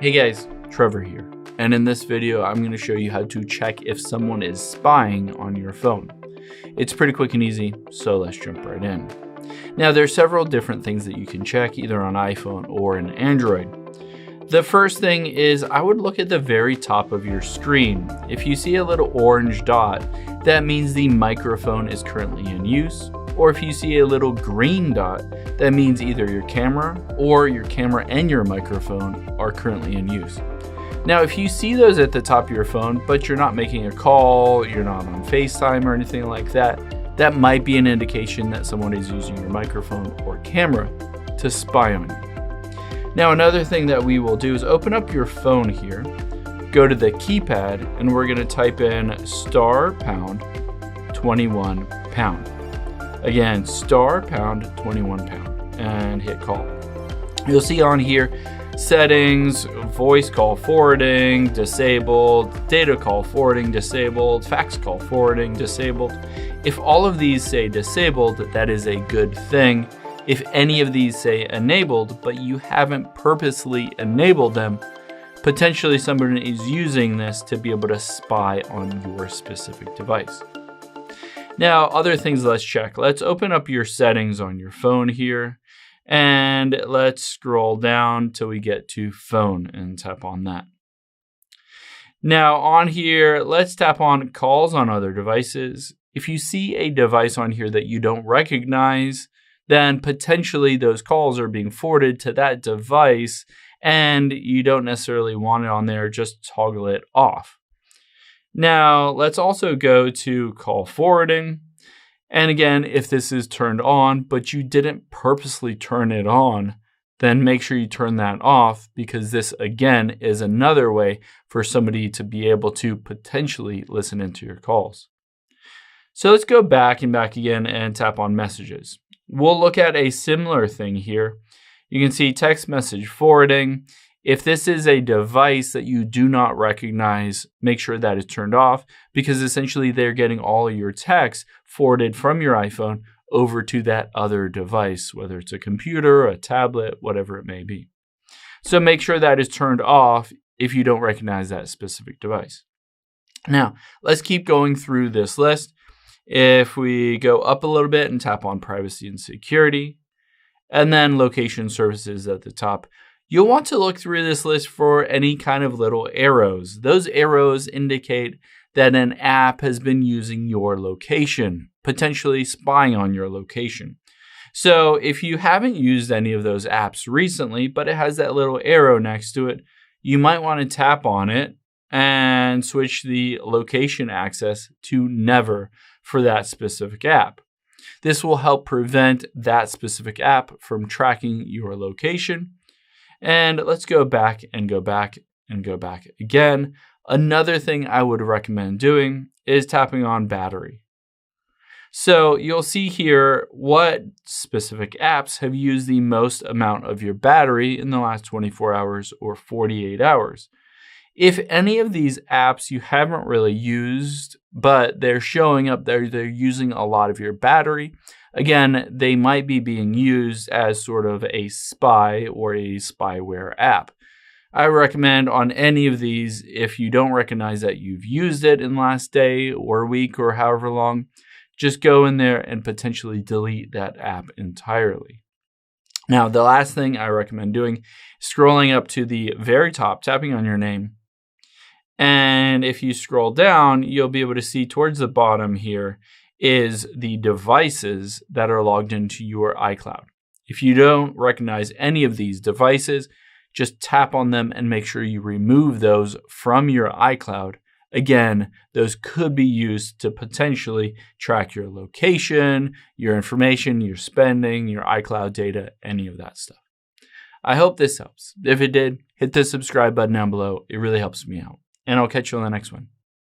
Hey guys, Trevor here, and in this video I'm going to show you how to check if someone is spying on your phone. It's pretty quick and easy, so let's jump right in. Now there are several different things that you can check either on iPhone or an Android. The first thing is I would look at the very top of your screen. If you see a little orange dot, that means the microphone is currently in use. Or if you see a little green dot, that means either your camera or your camera and your microphone are currently in use. Now, if you see those at the top of your phone, but you're not making a call, you're not on FaceTime or anything like that, that might be an indication that someone is using your microphone or camera to spy on you. Now, another thing that we will do is open up your phone here, go to the keypad, and we're gonna type in *#21#. Again, *#21#, and hit call. You'll see on here settings, voice call forwarding, disabled, data call forwarding, disabled, fax call forwarding, disabled. If all of these say disabled, that is a good thing. If any of these say enabled, but you haven't purposely enabled them, potentially someone is using this to be able to spy on your specific device. Now, other things let's check. Let's open up your settings on your phone here, and let's scroll down till we get to phone and tap on that. Now on here, let's tap on calls on other devices. If you see a device on here that you don't recognize, then potentially those calls are being forwarded to that device and you don't necessarily want it on there, just toggle it off. Now, let's also go to call forwarding. And again, if this is turned on, but you didn't purposely turn it on, then make sure you turn that off because this, again, is another way for somebody to be able to potentially listen into your calls. So let's go back again and tap on messages. We'll look at a similar thing here. You can see text message forwarding. If this is a device that you do not recognize, make sure that is turned off because essentially they're getting all of your text forwarded from your iPhone over to that other device, whether it's a computer, a tablet, whatever it may be. So make sure that is turned off if you don't recognize that specific device. Now, let's keep going through this list. If we go up a little bit and tap on privacy and security, and then location services at the top, you'll want to look through this list for any kind of little arrows. Those arrows indicate that an app has been using your location, potentially spying on your location. So if you haven't used any of those apps recently, but it has that little arrow next to it, you might want to tap on it and switch the location access to never for that specific app. This will help prevent that specific app from tracking your location. And let's go back and go back and go back again. Another thing I would recommend doing is tapping on battery. So you'll see here what specific apps have used the most amount of your battery in the last 24 hours or 48 hours. If any of these apps you haven't really used, but they're showing up there, they're using a lot of your battery, again, they might be being used as sort of a spy or a spyware app. I recommend on any of these, if you don't recognize that you've used it in the last day or week or however long, just go in there and potentially delete that app entirely. Now, the last thing I recommend doing is scrolling up to the very top, tapping on your name. And if you scroll down, you'll be able to see towards the bottom here is the devices that are logged into your iCloud. If you don't recognize any of these devices, just tap on them and make sure you remove those from your iCloud. Again, those could be used to potentially track your location, your information, your spending, your iCloud data, any of that stuff. I hope this helps. If it did, hit the subscribe button down below. It really helps me out. And I'll catch you on the next one.